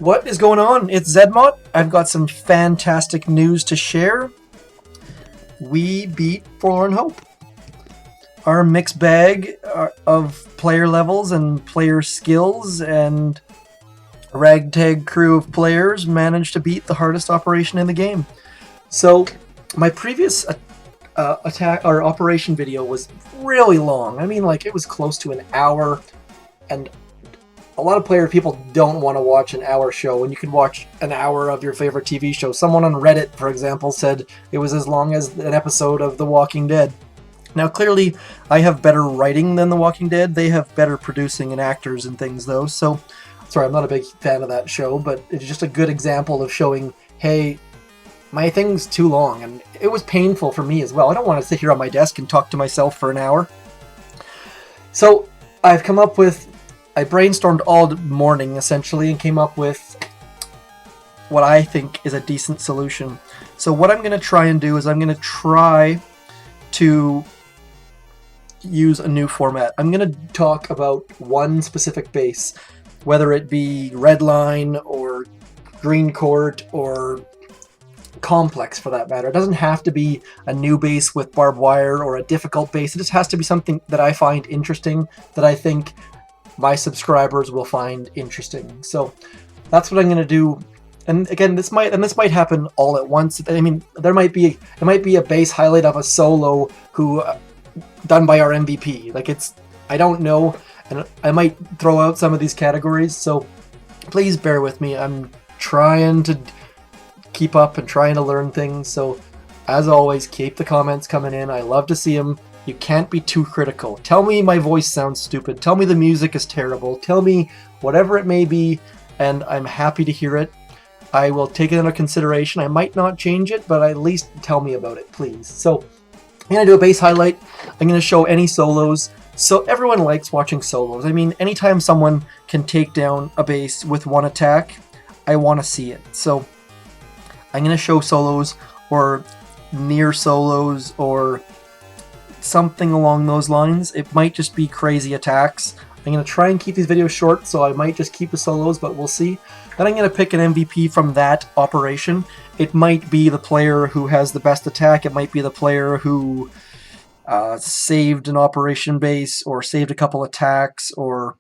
What is going on? It's Zedmot. I've got some fantastic news to share. We beat Forlorn Hope. Our mixed bag of player levels and player skills and ragtag crew of players managed to beat the hardest operation in the game. So my previous attack or operation video was really long. I mean, like, it was close to an hour, and a lot of people don't want to watch an hour show, and you can watch an hour of your favorite TV show. Someone on Reddit, for example, said it was as long as an episode of The Walking Dead. Now, clearly, I have better writing than The Walking Dead. They have better producing and actors and things, though. So, sorry, I'm not a big fan of that show, but it's just a good example of showing, hey, my thing's too long, and it was painful for me as well. I don't want to sit here on my desk and talk to myself for an hour. So, I brainstormed all morning, essentially, and came up with what I think is a decent solution. So what I'm going to try and do is I'm going to try to use a new format. I'm going to talk about one specific base, whether it be Redline or Green Court or Complex for that matter. It doesn't have to be a new base with barbed wire or a difficult base. It just has to be something that I find interesting, that I think my subscribers will find interesting. So that's what I'm going to do. And again, this might happen all at once. I mean, there might be a base highlight of a solo who done by our MVP. Like, I don't know, and I might throw out some of these categories. So please bear with me. I'm trying to keep up and trying to learn things. So as always, keep the comments coming in. I love to see them. You can't be too critical. Tell me my voice sounds stupid. Tell me the music is terrible. Tell me whatever it may be, and I'm happy to hear it. I will take it into consideration. I might not change it, but at least tell me about it, please. So I'm going to do a base highlight. I'm going to show any solos. So everyone likes watching solos. I mean, anytime someone can take down a base with one attack, I want to see it. So I'm going to show solos or near solos or something along those lines. It might just be crazy attacks. I'm going to try and keep these videos short, so I might just keep the solos, but we'll see. Then I'm going to pick an MVP from that operation. It might be the player who has the best attack. It might be the player who saved an operation base or saved a couple attacks, or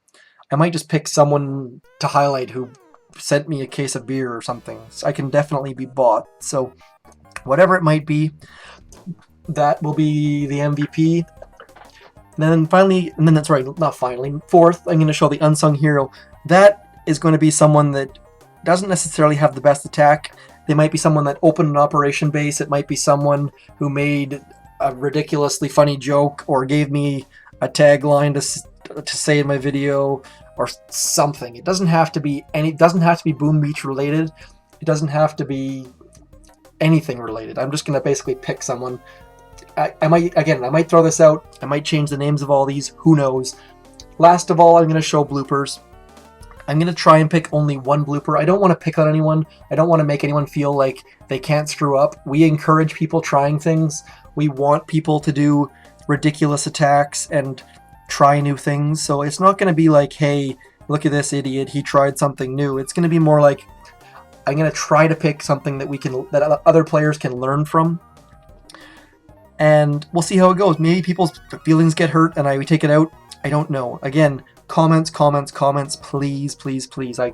I might just pick someone to highlight who sent me a case of beer or something. So I can definitely be bought. So whatever it might be, that will be the MVP. And then fourth, I'm going to show the Unsung Hero. That is going to be someone that doesn't necessarily have the best attack. They might be someone that opened an operation base. It might be someone who made a ridiculously funny joke or gave me a tagline to say in my video or something. It doesn't have to be Boom Beach related. It doesn't have to be anything related. I'm just going to basically pick someone. I might throw this out. I might change the names of all these. Who knows? Last of all, I'm going to show bloopers. I'm going to try and pick only one blooper. I don't want to pick on anyone. I don't want to make anyone feel like they can't screw up. We encourage people trying things. We want people to do ridiculous attacks and try new things. So it's not going to be like, hey, look at this idiot. He tried something new. It's going to be more like, I'm going to try to pick something that other players can learn from. And we'll see how it goes. Maybe people's feelings get hurt and we take it out. I don't know. Again, comments, please, please, please. I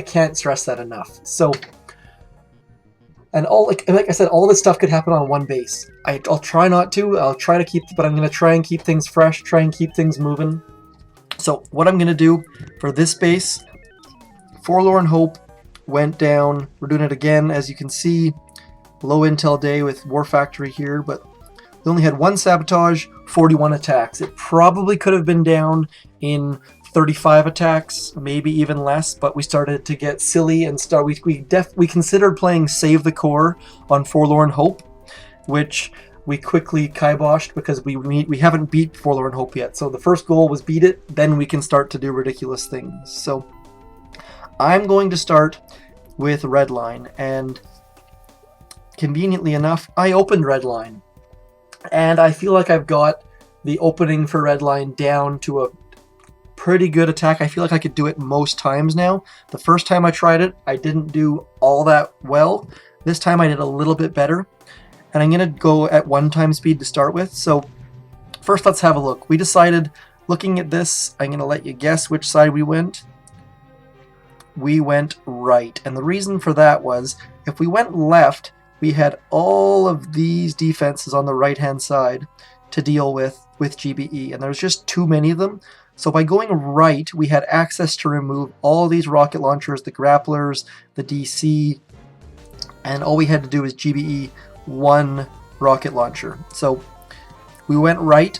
can't stress that enough. So, and like I said, all this stuff could happen on one base. I'll try not to. I'll try to but I'm going to try and keep things fresh, try and keep things moving. So what I'm going to do for this base, Forlorn Hope went down. We're doing it again, as you can see. Low intel day with War Factory here, but we only had one sabotage, 41 attacks. It probably could have been down in 35 attacks, maybe even less, but we started to get silly and we considered playing Save the Core on Forlorn Hope, which we quickly kiboshed because we haven't beat Forlorn Hope yet. So the first goal was beat it, then we can start to do ridiculous things. So I'm going to start with Redline, and conveniently enough, I opened Redline. And I feel like I've got the opening for Redline down to a pretty good attack. I feel like I could do it most times now. The first time I tried it, I didn't do all that well. This time I did a little bit better. And I'm going to go at 1 speed to start with. So first let's have a look. We decided, looking at this, I'm going to let you guess which side we went. We went right. And the reason for that was, if we went left, we had all of these defenses on the right-hand side to deal with GBE. And there's just too many of them. So by going right, we had access to remove all these rocket launchers, the grapplers, the DC, and all we had to do was GBE 1 rocket launcher. So we went right,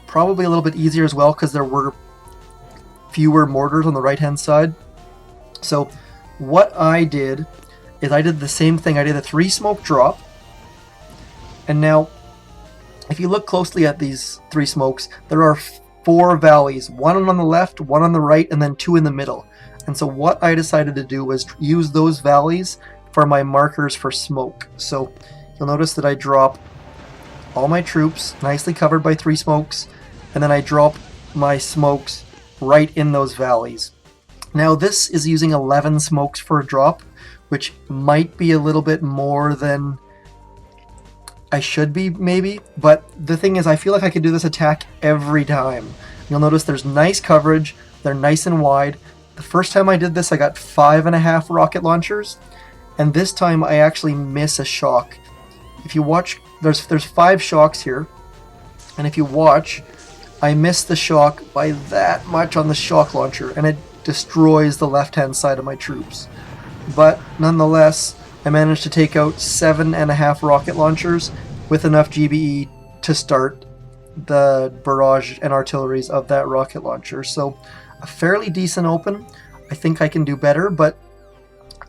probably a little bit easier as well because there were fewer mortars on the right hand side. So what I did is I did the same thing. I did a 3 smoke drop, and now if you look closely at these 3 smokes, there are 4 valleys, 1 on the left, 1 on the right, and then 2 in the middle. And so what I decided to do was use those valleys for my markers for smoke. So you'll notice that I drop all my troops nicely covered by 3 smokes, and then I drop my smokes right in those valleys. Now this is using 11 smokes for a drop, which might be a little bit more than I should be, maybe, but the thing is I feel like I could do this attack every time. You'll notice there's nice coverage, they're nice and wide. The first time I did this I got 5.5 rocket launchers, and this time I actually miss a shock. If you watch, there's 5 shocks here, and if you watch, I miss the shock by that much on the shock launcher, and it destroys the left-hand side of my troops. But nonetheless, I managed to take out 7.5 rocket launchers with enough GBE to start the barrage and artilleries of that rocket launcher. So a fairly decent open. I think I can do better, but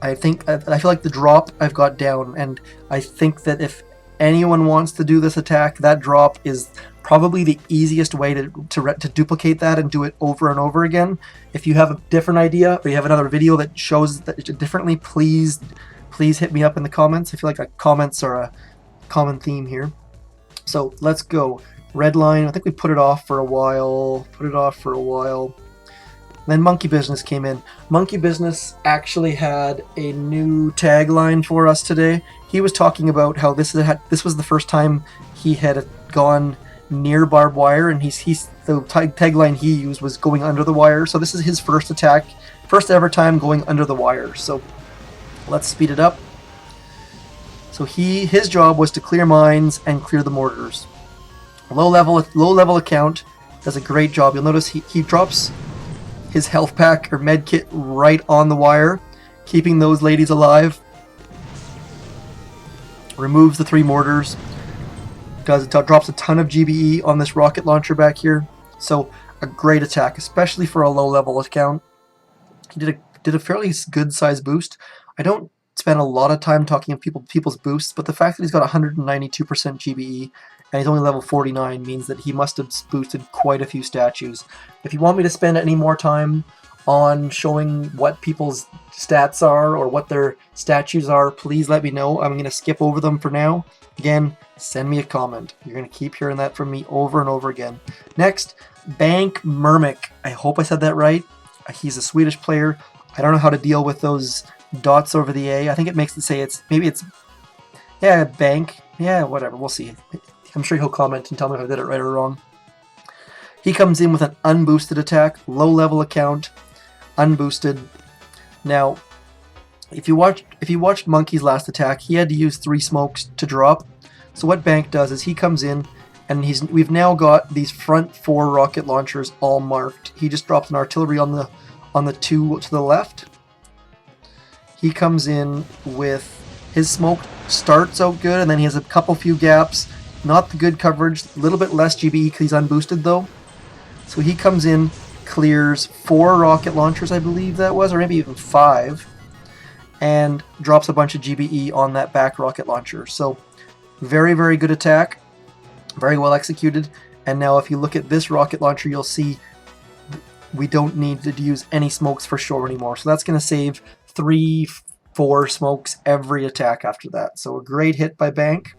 I feel like the drop I've got down, and I think that if anyone wants to do this attack, that drop is probably the easiest way to duplicate that and do it over and over again. If you have a different idea, or you have another video that shows that differently, please hit me up in the comments. I feel like comments are a common theme here. So let's go. Redline, I think we put it off for a while. Then Monkey Business came in. Monkey Business actually had a new tagline for us today. He was talking about how this was the first time he had gone near barbed wire, and the tagline he used was going under the wire. So this is his first ever time going under the wire. So let's speed it up. So his job was to clear mines and clear the mortars. Low level account does a great job. You'll notice he drops his health pack or med kit right on the wire, keeping those ladies alive. Removes the 3 mortars. Drops a ton of GBE on this rocket launcher back here. So a great attack, especially for a low level account. He did a fairly good size boost. I don't spend a lot of time talking of people's boosts, but the fact that he's got 192% GBE and he's only level 49 means that he must have boosted quite a few statues. If you want me to spend any more time on showing what people's stats are or what their statues are, please let me know. I'm going to skip over them for now. Again, send me a comment. You're going to keep hearing that from me over and over again. Next, Bank Mermic. I hope I said that right. He's a Swedish player. I don't know how to deal with those dots over the A. I think it makes it say yeah, bank. Yeah, whatever. We'll see. I'm sure he'll comment and tell me if I did it right or wrong. He comes in with an unboosted attack, low level account, unboosted. Now, if you watched Monkey's last attack, he had to use 3 smokes to drop. So what Bank does is he comes in, and we've now got these front 4 rocket launchers all marked. He just drops an artillery on the 2 to the left. He comes in with his smoke, starts out good, and then he has a few gaps. Not the good coverage, a little bit less GBE because he's unboosted though. So he comes in, clears 4 rocket launchers, I believe that was, or maybe even 5, and drops a bunch of GBE on that back rocket launcher. So very, very good attack, very well executed. And now if you look at this rocket launcher, you'll see we don't need to use any smokes for sure anymore. So that's going to save 3-4 smokes every attack after that. So a great hit by Bank.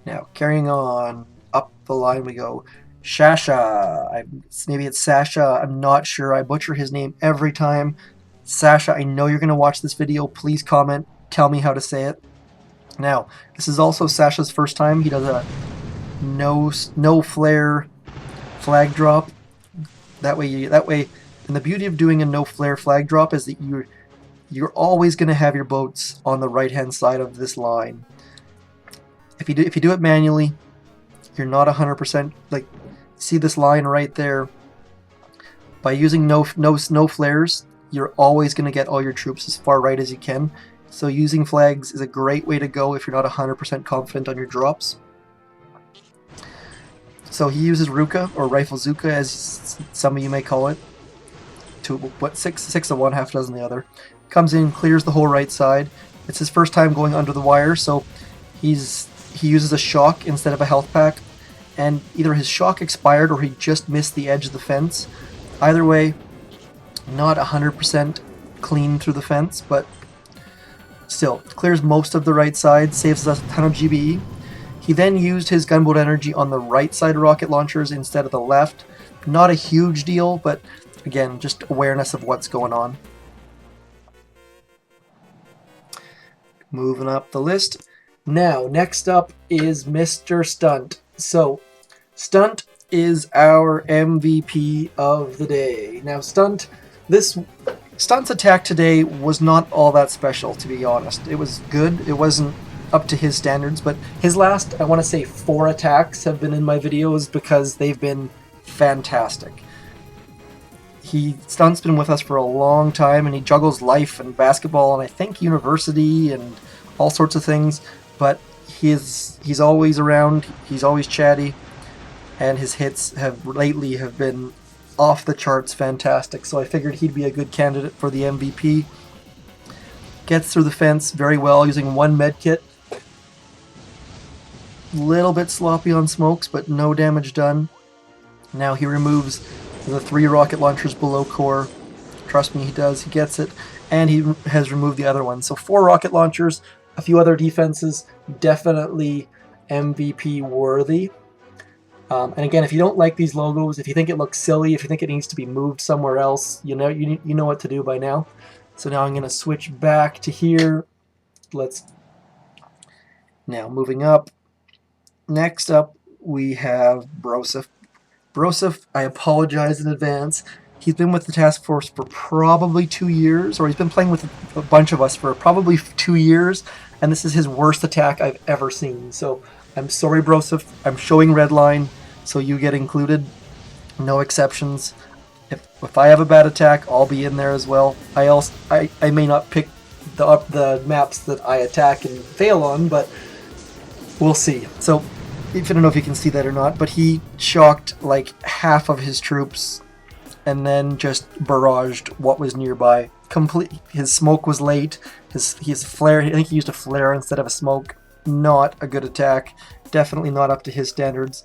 Now, carrying on, up the line we go. Shasha. Maybe it's Sasha. I'm not sure. I butcher his name every time. Sasha, I know you're going to watch this video. Please comment. Tell me how to say it. Now, this is also Sasha's first time. He does a no flare flag drop. That way, and the beauty of doing a no flare flag drop is that you're always going to have your boats on the right hand side of this line. If you do it manually, you're not 100%. Like, see this line right there? By using no flares, you're always going to get all your troops as far right as you can. So using flags is a great way to go if you're not 100% confident on your drops. So he uses Ruka, or Rifle Zuka as some of you may call it. Six of one, half a dozen the other. Comes in, clears the whole right side. It's his first time going under the wire, so he uses a shock instead of a health pack. And either his shock expired or he just missed the edge of the fence. Either way, not 100% clean through the fence, but still, clears most of the right side, saves us a ton of GBE. He then used his gunboat energy on the right side rocket launchers instead of the left. Not a huge deal, but again, just awareness of what's going on. Moving up the list. Now, next up is Mr. Stunt. So, Stunt is our MVP of the day. Now, Stunt's attack today was not all that special, to be honest. It was good. It wasn't up to his standards, but his last, I want to say 4 attacks have been in my videos because they've been fantastic. Stunt's been with us for a long time, and he juggles life and basketball and I think university and all sorts of things, but he's always around, he's always chatty, and his hits have been off the charts fantastic, so I figured he'd be a good candidate for the MVP. Gets through the fence very well using 1 medkit. Little bit sloppy on smokes, but no damage done. Now he removes the 3 rocket launchers below core. Trust me, he does. He gets it. And he has removed the other one. So 4 rocket launchers, a few other defenses, definitely MVP worthy. And again, if you don't like these logos, if you think it looks silly, if you think it needs to be moved somewhere else, you know what to do by now. So now I'm going to switch back to here. Now moving up. Next up, we have Broseph. Broseph, I apologize in advance. He's been with the task force for probably 2 years, or he's been playing with a bunch of us for probably 2 years, and this is his worst attack I've ever seen. So I'm sorry, Broseph. I'm showing Redline, so you get included. No exceptions. If I have a bad attack, I'll be in there as well. I may not pick the maps that I attack and fail on, but we'll see. So, I don't know if you can see that or not, but he shocked like half of his troops and then just barraged what was nearby. His smoke was late. His flare, I think he used a flare instead of a smoke. Not a good attack. Definitely not up to his standards.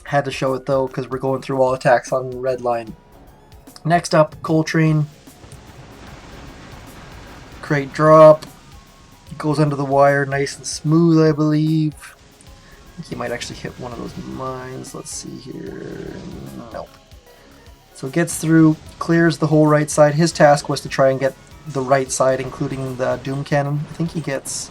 Had to show it though, because we're going through all attacks on Redline. Next up, Coltrane. Crate drop. Goes under the wire nice and smooth, I believe. I think he might actually hit one of those mines. Let's see here. Nope. So gets through, clears the whole right side. His task was to try and get the right side, including the Doom Cannon. I think he gets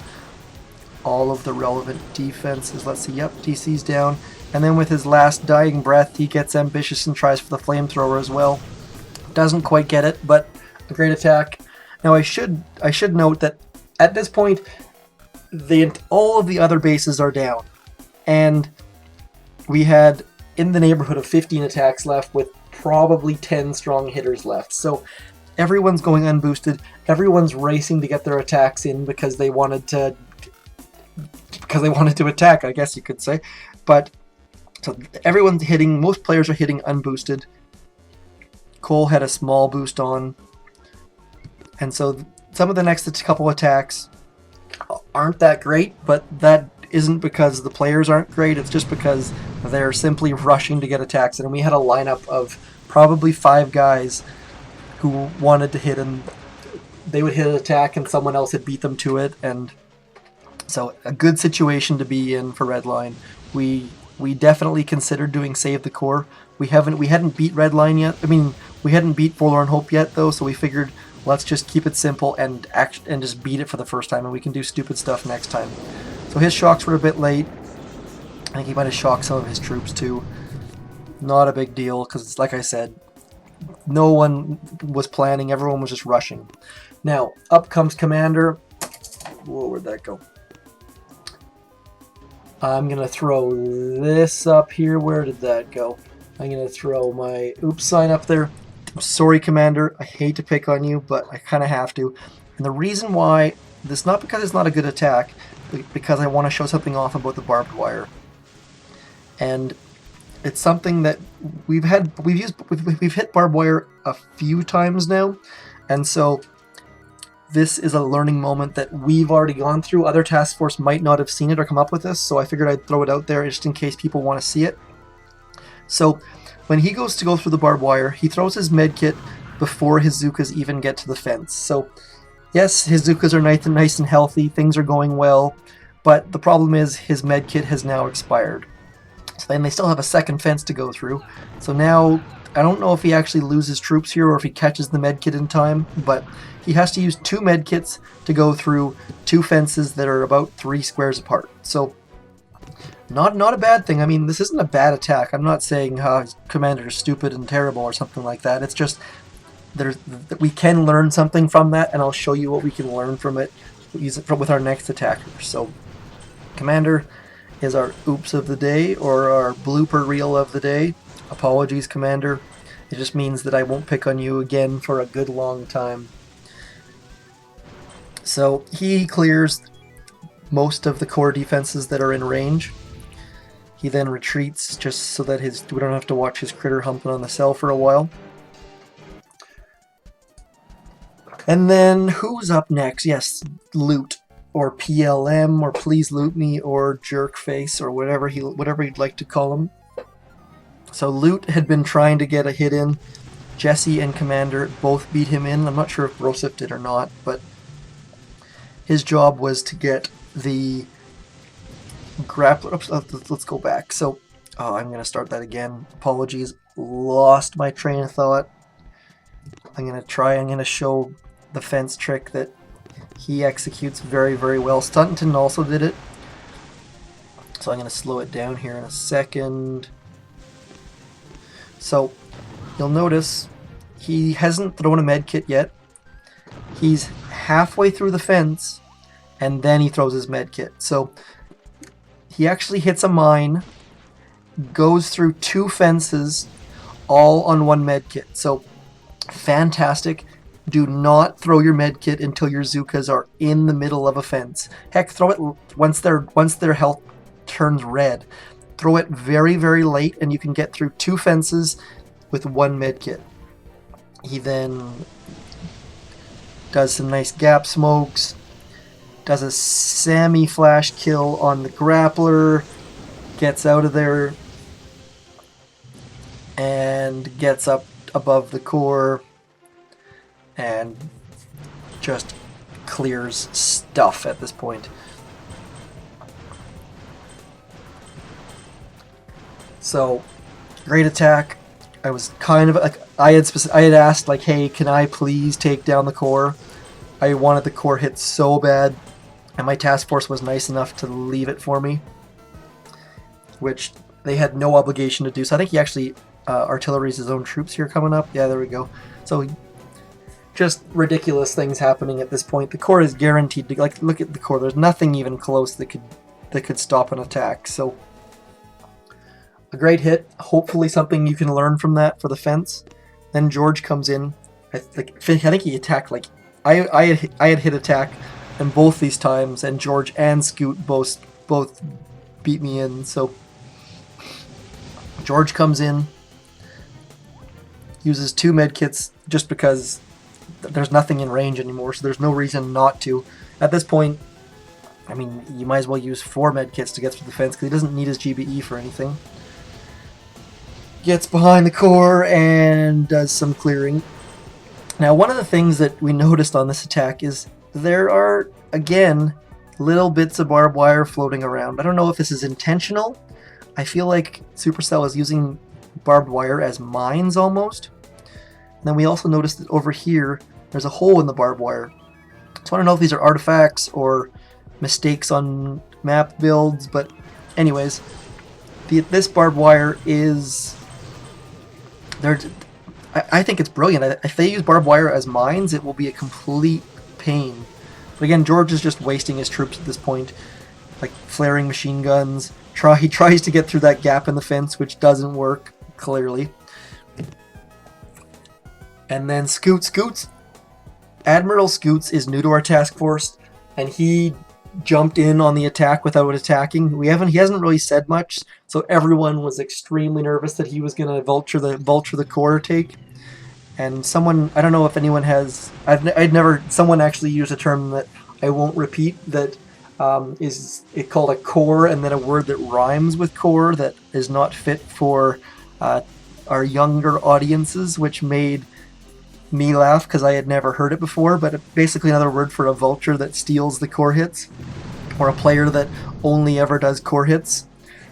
all of the relevant defenses. Let's see. Yep, DC's down. And then with his last dying breath, he gets ambitious and tries for the flamethrower as well. Doesn't quite get it, but a great attack. Now I should note that at this point, all of the other bases are down. And we had in the neighborhood of 15 attacks left with probably 10 strong hitters left. So everyone's going unboosted. Everyone's racing to get their attacks in because they wanted to attack, I guess you could say. But so everyone's hitting, most players are hitting unboosted. Cole had a small boost on. And so some of the next couple attacks aren't that great, but that isn't because the players aren't great, it's just because they're simply rushing to get attacks. And we had a lineup of probably 5 guys who wanted to hit, and they would hit an attack and someone else had beat them to it. And so a good situation to be in for Redline. We we definitely considered doing Save the Core. We hadn't beat Redline yet. I mean, we hadn't beat Forlorn Hope yet though, so we figured let's just keep it simple and just beat it for the first time, and we can do stupid stuff next time. So his shocks were a bit late. I think he might have shocked some of his troops too. Not a big deal, because like I said, no one was planning, everyone was just rushing. Now, up comes Commander. Whoa, where'd that go? I'm going to throw this up here. Where did that go? I'm going to throw my oops sign up there. I'm sorry, Commander. I hate to pick on you, but I kind of have to. And the reason why, this not because it's not a good attack, but because I want to show something off about the barbed wire. And it's something that we've hit barbed wire a few times now, and so this is a learning moment that we've already gone through. Other task force might not have seen it or come up with this, so I figured I'd throw it out there just in case people want to see it. So when he goes to go through the barbed wire, he throws his medkit before his Zookas even get to the fence. So yes, his Zookas are nice and healthy, things are going well, but the problem is his medkit has now expired. So then they still have a second fence to go through. So now, I don't know if he actually loses troops here or if he catches the medkit in time, but he has to use 2 medkits to go through 2 fences that are about 3 squares apart. So, not a bad thing. I mean, this isn't a bad attack. I'm not saying his commander is stupid and terrible or something like that. It's just, we can learn something from that, and I'll show you what we can learn from it with our next attacker. So, Commander is our oops of the day, or our blooper reel of the day. Apologies, Commander. It just means that I won't pick on you again for a good long time. So he clears most of the core defenses that are in range. He then retreats just so that we don't have to watch his critter humping on the cell for a while. And then who's up next? Yes, Loot, or PLM, or Please Loot Me, or Jerkface, or whatever you'd like to call him. So Loot had been trying to get a hit in. Jesse and Commander both beat him in. I'm not sure if Broseph did or not, but his job was to get the grappler. Oops, let's go back. So, I'm going to start that again. Apologies. Lost my train of thought. I'm going to show the fence trick that he executes very, very well. Stunton also did it. So I'm going to slow it down here in a second. So you'll notice he hasn't thrown a medkit yet. He's halfway through the fence, and then he throws his medkit. So he actually hits a mine, goes through 2 fences, all on 1 medkit. So fantastic. Do not throw your medkit until your Zookas are in the middle of a fence. Heck, throw it once their health turns red. Throw it very, very late, and you can get through 2 fences with 1 medkit. He then does some nice gap smokes, does a semi-flash kill on the grappler, gets out of there, and gets up above the core, and just clears stuff at this point. So, great attack. I was kind of like, I had asked like, hey, can I please take down the core? I wanted the core hit so bad, and my task force was nice enough to leave it for me, which they had no obligation to do. So I think he actually artilleries his own troops here coming up. Yeah, there we go. So just ridiculous things happening at this point. The core is guaranteed to, like, look at the core. There's nothing even close that could stop an attack. So a great hit. Hopefully something you can learn from that for the fence. Then George comes in. I think he attacked, like, I had hit attack, and both these times, and George and Scoot both beat me in. So George comes in, uses 2 medkits just because there's nothing in range anymore, so there's no reason not to. At this point, I mean, you might as well use 4 medkits to get through the fence because he doesn't need his GBE for anything. Gets behind the core and does some clearing. Now, one of the things that we noticed on this attack is there are, again, little bits of barbed wire floating around. I don't know if this is intentional. I feel like Supercell is using barbed wire as mines almost. And then we also noticed that over here, there's a hole in the barbed wire. So I don't know if these are artifacts or mistakes on map builds, but anyways, this barbed wire is... I think it's brilliant. If they use barbed wire as mines, it will be a complete pain. But again, George is just wasting his troops at this point, like flaring machine guns. He tries to get through that gap in the fence, which doesn't work, clearly. And then Scoots. Admiral Scoots is new to our task force, and he jumped in on the attack without attacking. He hasn't really said much, so everyone was extremely nervous that he was going to vulture the core take. And someone, I don't know if anyone has, someone actually used a term that I won't repeat, that is it called a core, and then a word that rhymes with core that is not fit for our younger audiences, which made me laugh because I had never heard it before. But basically another word for a vulture that steals the core hits, or a player that only ever does core hits.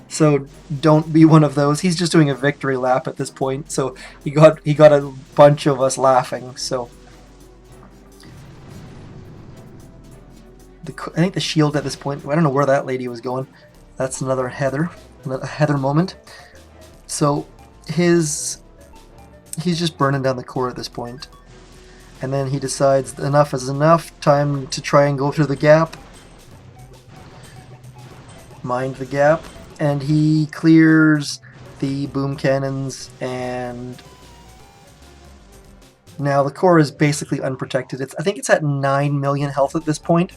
So don't be one of those. He's just doing a victory lap at this point, so he got a bunch of us laughing. So I think the shield at this point, I don't know where that lady was going. That's another Heather moment. So he's just burning down the core at this point. And then he decides enough is enough, time to try and go through the gap. Mind the gap. And he clears the boom cannons, and now the core is basically unprotected. I think it's at 9 million health at this point.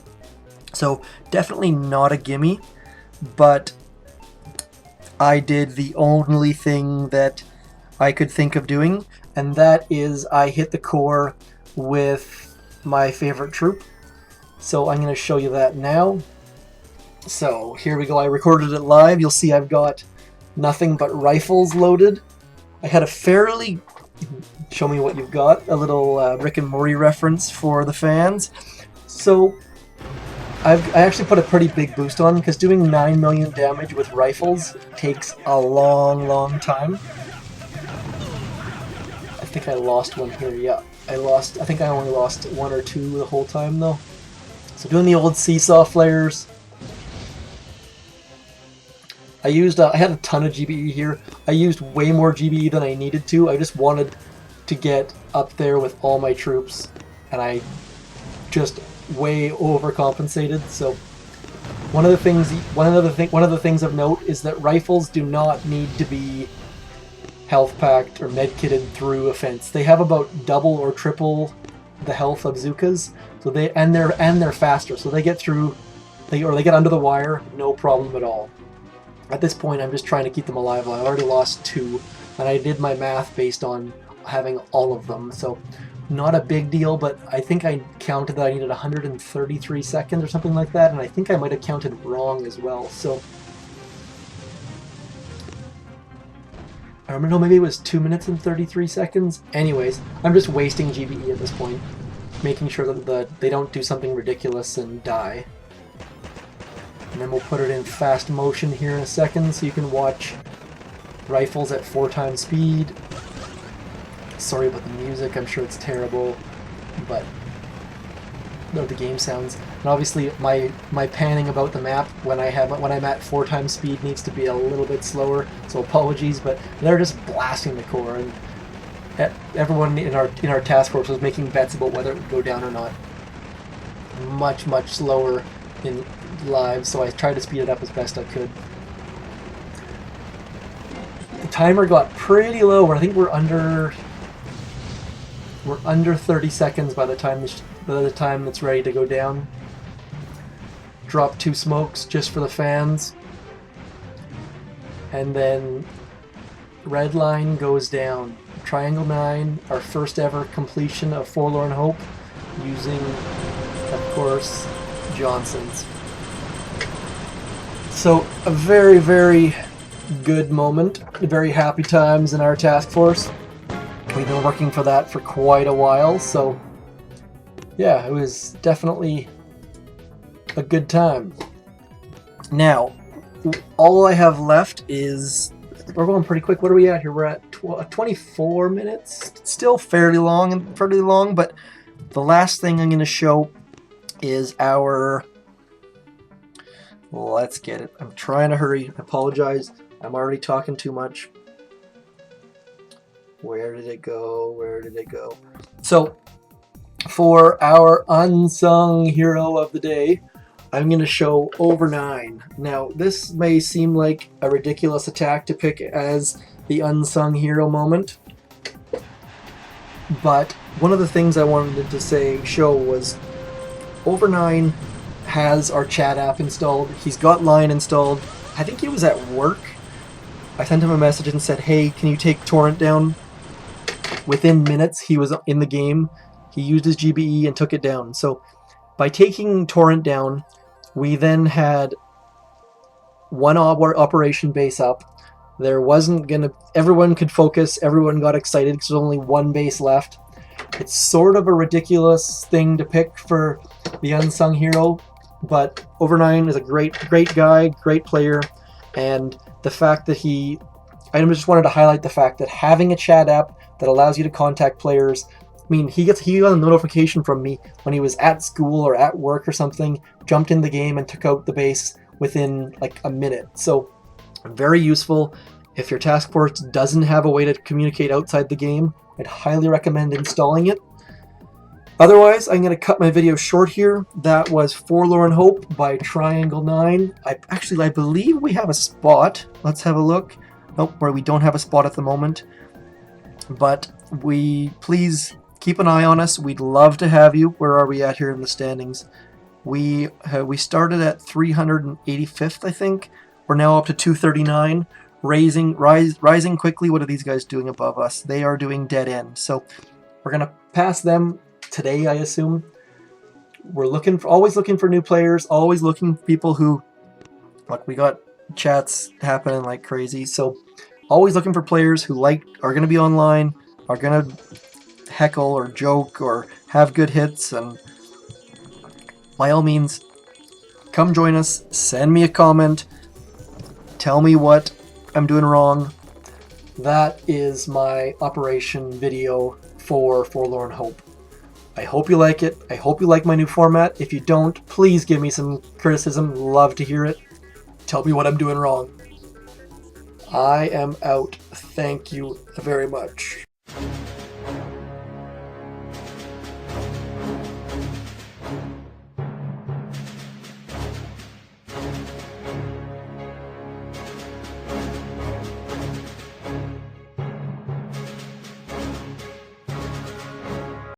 So definitely not a gimme, but I did the only thing that I could think of doing, and that is I hit the core with my favorite troop. So I'm going to show you that now. So here we go, I recorded it live. You'll see I've got nothing but rifles loaded. I had a fairly, show me what you've got, a little Rick and Morty reference for the fans. So I actually put a pretty big boost on, because doing 9 million damage with rifles takes a long time. I think I lost one here, yeah. I think I only lost 1 or 2 the whole time though. So doing the old seesaw flares. I had a ton of GBE here. I used way more GBE than I needed to. I just wanted to get up there with all my troops, and I just way overcompensated. So one of the things of note is that rifles do not need to be health packed or med-kitted through a fence. They have about double or triple the health of Zookas, so they're faster. So they get through, they get under the wire, no problem at all. At this point, I'm just trying to keep them alive. I already lost 2, and I did my math based on having all of them, so not a big deal, but I think I counted that I needed 133 seconds or something like that, and I think I might have counted wrong as well, so I don't know, maybe it was 2 minutes and 33 seconds. Anyways, I'm just wasting GBE at this point, making sure that they don't do something ridiculous and die. And then we'll put it in fast motion here in a second so you can watch rifles at 4 times speed. Sorry about the music, I'm sure it's terrible, but the game sounds. And obviously my panning about the map when I'm at 4 times speed needs to be a little bit slower, so apologies, but they're just blasting the core, and everyone in our task force was making bets about whether it would go down or not. Much slower in live, so I tried to speed it up as best I could. The timer got pretty low, I think we're under 30 seconds by the time it's ready to go down. Drop 2 smokes just for the fans, and then Redline goes down. Triangle 9, our first ever completion of Forlorn Hope, using, of course, Johnson's. So a very good moment, very happy times in our task force. We've been working for that for quite a while, so yeah, it was definitely a good time. Now, all I have left is, we're going pretty quick. What are we at here? We're at 24 minutes. Still fairly long, but the last thing I'm going to show is our, let's get it. I'm trying to hurry. I apologize. I'm already talking too much. Where did it go? Where did it go? So, for our unsung hero of the day, I'm going to show over 9. Now, this may seem like a ridiculous attack to pick as the unsung hero moment, but one of the things I wanted to show was over 9 has our chat app installed. He's got Line installed. I think he was at work. I sent him a message and said, hey, can you take Torrent down? Within minutes, he was in the game. He used his GBE and took it down. So by taking Torrent down, we then had one operation base up. There wasn't gonna, everyone could focus, everyone got excited because there's only one base left. It's sort of a ridiculous thing to pick for the unsung hero, but Over 9 is a great guy, great player, and the fact that I just wanted to highlight the fact that having a chat app that allows you to contact players. I mean, he got a notification from me when he was at school or at work or something, jumped in the game and took out the base within like a minute. So very useful. If your task force doesn't have a way to communicate outside the game, I'd highly recommend installing it. Otherwise, I'm going to cut my video short here. That was Forlorn Hope by Triangle 9. I believe we have a spot. Let's have a look. Nope, where we don't have a spot at the moment. But please keep an eye on us. We'd love to have you. Where are we at here in the standings? We started at 385th, I think. We're now up to 239. Rising quickly. What are these guys doing above us? They are doing dead end. So we're gonna pass them today, I assume. We're always looking for new players. Always looking for people who, like, we got chats happening like crazy. So always looking for players who are going to be online, are going to heckle or joke or have good hits, and by all means, come join us, send me a comment, tell me what I'm doing wrong. That is my operation video for Forlorn Hope. I hope you like it. I hope you like my new format. If you don't, please give me some criticism. Love to hear it. Tell me what I'm doing wrong. I am out. Thank you very much.